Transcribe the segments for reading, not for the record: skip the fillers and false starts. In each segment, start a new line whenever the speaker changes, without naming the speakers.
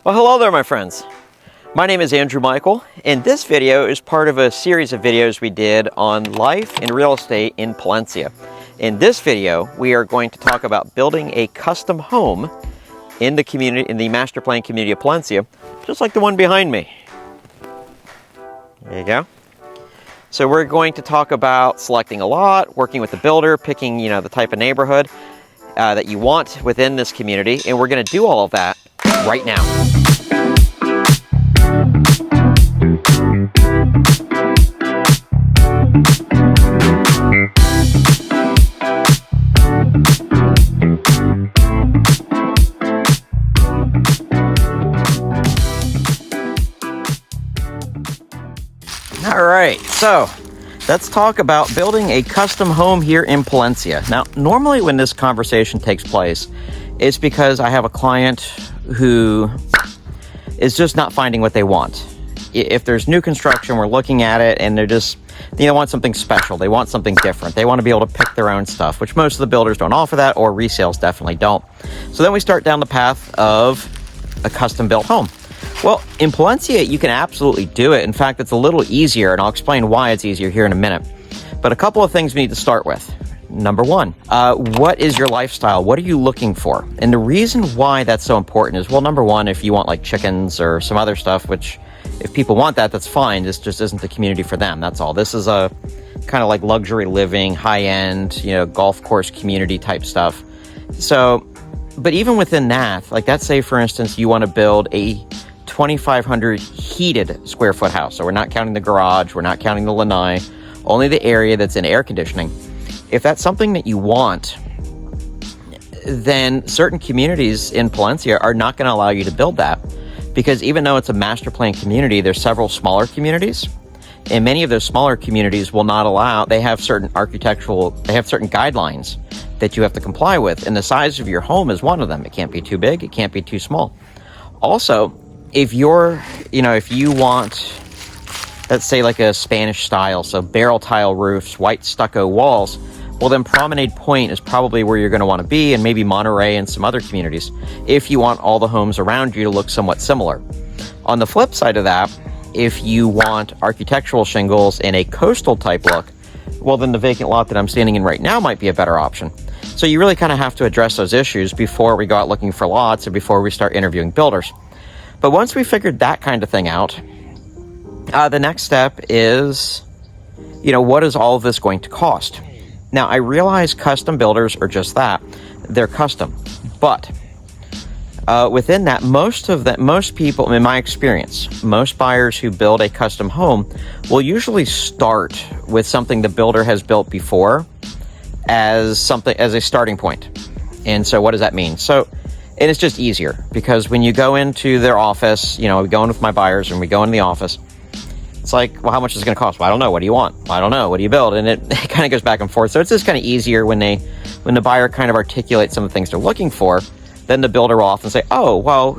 Well, hello there, my friends. My name is Andrew Michael, and this video is part of a series of videos we did on life and real estate in Palencia. In this video, we are going to talk about building a custom home in the community, in the master plan community of Palencia, just like the one behind me. There you go. So we're going to talk about selecting a lot, working with the builder, picking, the type of neighborhood that you want within this community, and we're going to do all of that right now. All right, so let's talk about building a custom home here in Palencia. Now, normally when this conversation takes place, it's because I have a client who is just not finding what they want. If there's new construction, we're looking at it and they're just, they want something special. They want something different. They want to be able to pick their own stuff, which most of the builders don't offer that, or resales definitely don't. So then we start down the path of a custom built home. Well, in Palencia, you can absolutely do it. In fact, it's a little easier, and I'll explain why it's easier here in a minute. But a couple of things we need to start with. Number one, what is your lifestyle? What are you looking for? And the reason why that's so important is, well, number one, if you want like chickens or some other stuff, which if people want that, that's fine. This just isn't the community for them. That's all. This is a kind of like luxury living, high-end, golf course community type stuff. So, but even within that, like let's say, for instance, you want to build a 2,500 heated square foot house. So we're not counting the garage, we're not counting the lanai, only the area that's in air conditioning. If that's something that you want, then certain communities in Palencia are not going to allow you to build that, because even though it's a master plan community, there's several smaller communities, and many of those smaller communities will not allow, they have certain guidelines that you have to comply with, and the size of your home is one of them. It can't be too big, it can't be too small. Also, if if you want, let's say like a Spanish style, so barrel tile roofs, white stucco walls, well then Promenade Point is probably where you're going to want to be, and maybe Monterey and some other communities, if you want all the homes around you to look somewhat similar. On the flip side of that, if you want architectural shingles in a coastal type look, well then the vacant lot that I'm standing in right now might be a better option. So you really kind of have to address those issues before we go out looking for lots or before we start interviewing builders. But once we figured that kind of thing out, the next step is, what is all of this going to cost? Now, I realize custom builders are just that. They're custom. But within that, most people, in my experience, most buyers who build a custom home will usually start with something the builder has built before as a starting point. And so what does that mean? And it's just easier, because when you go into their office, we go in with my buyers and we go in the office, it's like, well, how much is it going to cost? Well, I don't know. What do you want? Well, I don't know. What do you build? And it kind of goes back and forth. So it's just kind of easier when the buyer kind of articulates some of the things they're looking for, then the builder will often say, oh, well,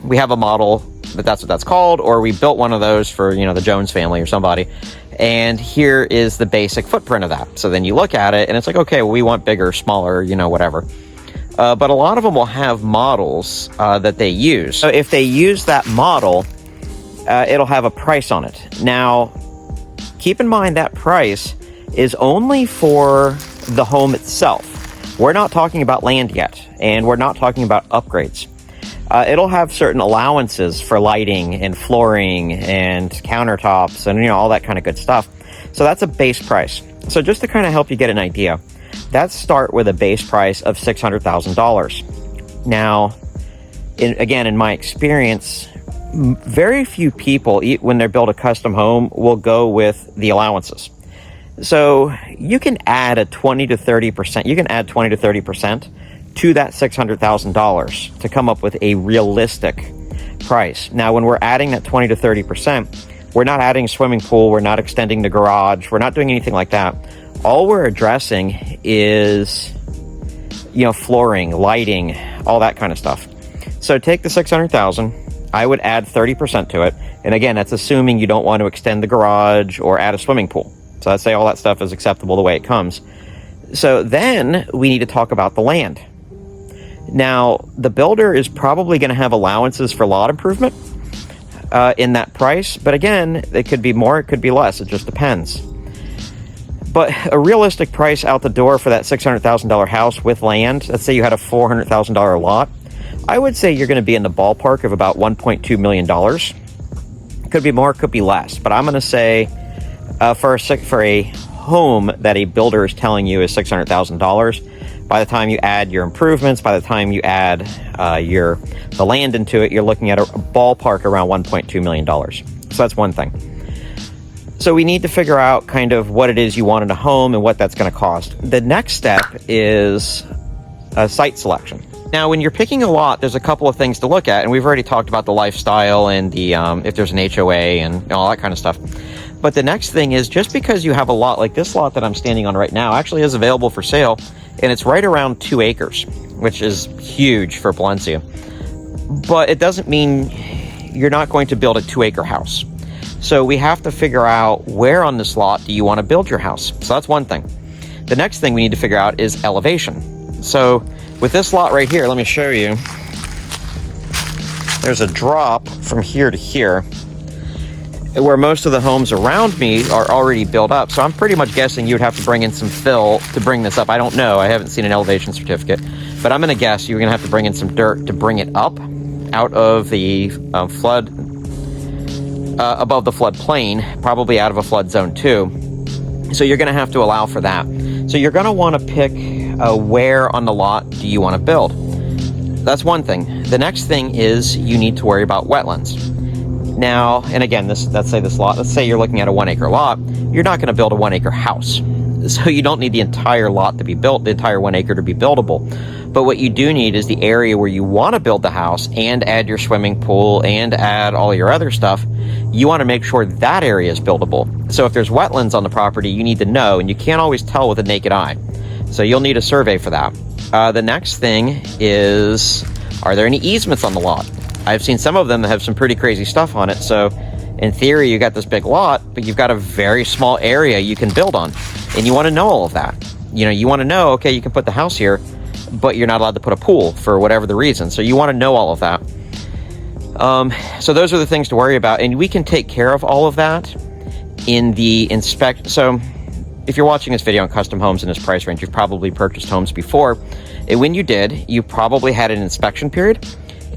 we have a model, that's what that's called, or we built one of those for, the Jones family or somebody, and here is the basic footprint of that. So then you look at it and it's like, okay, well, we want bigger, smaller, whatever. But a lot of them will have models that they use. So if they use that model, it'll have a price on it. Now, keep in mind that price is only for the home itself. We're not talking about land yet, and we're not talking about upgrades. It'll have certain allowances for lighting and flooring and countertops and all that kind of good stuff. So that's a base price. So just to kind of help you get an idea, let's start with a base price of $600,000. Now, in my experience, very few people, when they build a custom home, will go with the allowances. So you can add 20 to 30%. You can add 20 to 30% to that $600,000 to come up with a realistic price. Now, when we're adding that 20 to 30%, we're not adding a swimming pool. We're not extending the garage. We're not doing anything like that. All we're addressing is, flooring, lighting, all that kind of stuff. So take the $600,000. I would add 30% to it. And again, that's assuming you don't want to extend the garage or add a swimming pool. So let's say all that stuff is acceptable the way it comes. So then we need to talk about the land. Now, the builder is probably going to have allowances for lot improvement in that price. But again, it could be more, it could be less. It just depends. But a realistic price out the door for that $600,000 house with land, let's say you had a $400,000 lot, I would say you're going to be in the ballpark of about $1.2 million. Could be more, could be less. But I'm going to say for a home that a builder is telling you is $600,000, by the time you add your improvements, by the time you add the land into it, you're looking at a ballpark around $1.2 million. So that's one thing. So we need to figure out kind of what it is you want in a home and what that's going to cost. The next step is site selection. Now, when you're picking a lot, there's a couple of things to look at, and we've already talked about the lifestyle and the if there's an HOA and all that kind of stuff. But the next thing is, just because you have a lot like this lot that I'm standing on right now actually is available for sale, and it's right around 2 acres, which is huge for Palencia. But it doesn't mean you're not going to build a 2-acre house. So we have to figure out where on this lot do you want to build your house. So that's one thing. The next thing we need to figure out is elevation. So with this lot right here, let me show you. There's a drop from here to here where most of the homes around me are already built up. So I'm pretty much guessing you'd have to bring in some fill to bring this up. I don't know. I haven't seen an elevation certificate, but I'm going to guess you're going to have to bring in some dirt to bring it up out of the flood, above the floodplain, probably out of a flood zone too. So you're going to have to allow for that. So you're going to want to pick where on the lot do you want to build. That's one thing. The next thing is you need to worry about wetlands. Now, and again, let's say you're looking at a 1-acre lot, you're not going to build a 1-acre house. So you don't need the entire lot to be built, the entire 1 acre to be buildable. But what you do need is the area where you want to build the house and add your swimming pool and add all your other stuff. You want to make sure that area is buildable. So if there's wetlands on the property, you need to know, and you can't always tell with the naked eye. So you'll need a survey for that. The next thing is, are there any easements on the lot? I've seen some of them that have some pretty crazy stuff on it. So in theory, you got this big lot, but you've got a very small area you can build on. And you want to know all of that. You want to know, okay, you can put the house here, but you're not allowed to put a pool for whatever the reason. So you want to know all of that. So those are the things to worry about. And we can take care of all of that in the So if you're watching this video on custom homes in this price range, you've probably purchased homes before. And when you did, you probably had an inspection period,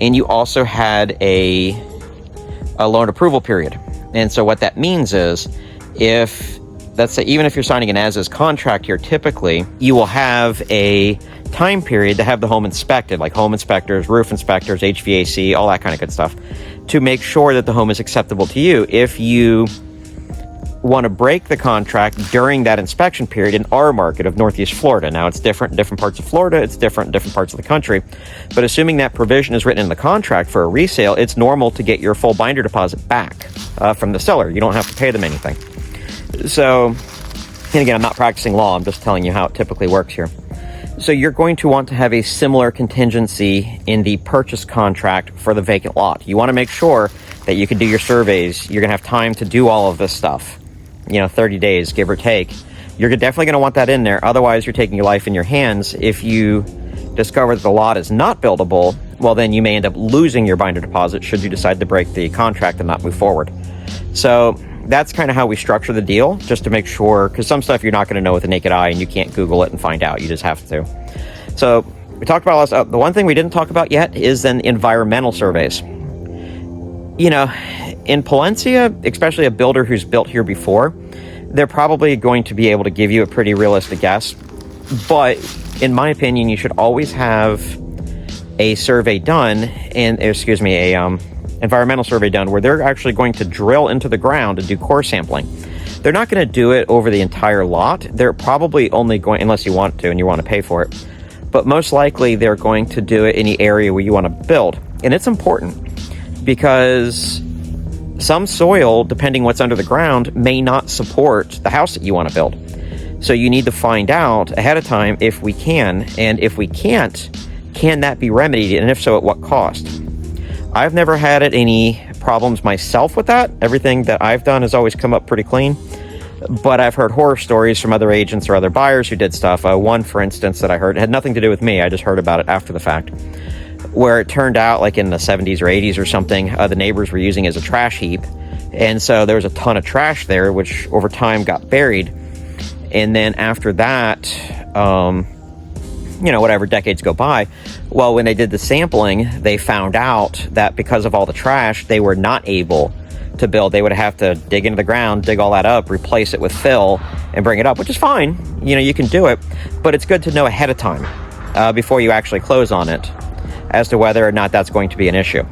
and you also had a loan approval period. And so what that means is, let's say, even if you're signing an as-is contract here, typically you will have a time period to have the home inspected, like home inspectors, roof inspectors, HVAC, all that kind of good stuff, to make sure that the home is acceptable to you. If you want to break the contract during that inspection period in our market of Northeast Florida, now it's different in different parts of Florida, it's different in different parts of the country, but assuming that provision is written in the contract for a resale, it's normal to get your full binder deposit back from the seller. You don't have to pay them anything. So, and again, I'm not practicing law, I'm just telling you how it typically works here. So you're going to want to have a similar contingency in the purchase contract for the vacant lot. You want to make sure that you can do your surveys. You're going to have time to do all of this stuff, 30 days, give or take. You're definitely going to want that in there. Otherwise, you're taking your life in your hands. If you discover that the lot is not buildable, well, then you may end up losing your binder deposit should you decide to break the contract and not move forward. So that's kind of how we structure the deal, just to make sure, because some stuff you're not going to know with the naked eye and you can't Google it and find out. You just have to. So we talked about all this stuff. The one thing we didn't talk about yet is then environmental surveys. In Palencia, especially a builder who's built here before, they're probably going to be able to give you a pretty realistic guess. But in my opinion, you should always have a survey done, environmental survey done, where they're actually going to drill into the ground and do core sampling. They're not going to do it over the entire lot. They're probably only going, unless you want to and you want to pay for it, but most likely they're going to do it in the area where you want to build. And it's important because some soil, depending what's under the ground, may not support the house that you want to build. So you need to find out ahead of time if we can, and if we can't, can that be remedied, and if so, at what cost? I've never had any problems myself with that. Everything that I've done has always come up pretty clean. But I've heard horror stories from other agents or other buyers who did stuff. One, for instance, that I heard, it had nothing to do with me. I just heard about it after the fact, where it turned out like in the 70s or 80s or something, the neighbors were using it as a trash heap. And so there was a ton of trash there, which over time got buried. And then after that, whatever, decades go by. Well, when they did the sampling, they found out that because of all the trash, they were not able to build. They would have to dig into the ground, dig all that up, replace it with fill, and bring it up, which is fine. You can do it, but it's good to know ahead of time before you actually close on it as to whether or not that's going to be an issue.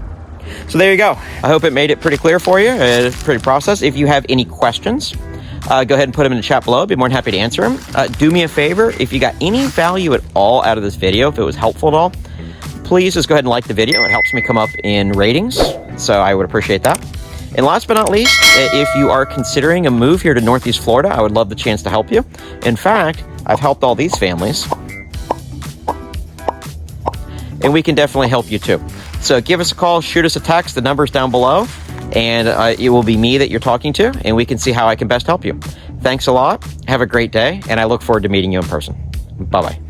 So there you go. I hope it made it pretty clear for you. It's a pretty process. If you have any questions, go ahead and put them in the chat below. I'd be more than happy to answer them. Do me a favor. If you got any value at all out of this video, if it was helpful at all, please just go ahead and like the video. It helps me come up in ratings, so I would appreciate that. And last but not least, if you are considering a move here to Northeast Florida, I would love the chance to help you. In fact, I've helped all these families, and we can definitely help you too. So give us a call, shoot us a text, the number's down below, and it will be me that you're talking to, and we can see how I can best help you. Thanks a lot. Have a great day, and I look forward to meeting you in person. Bye-bye.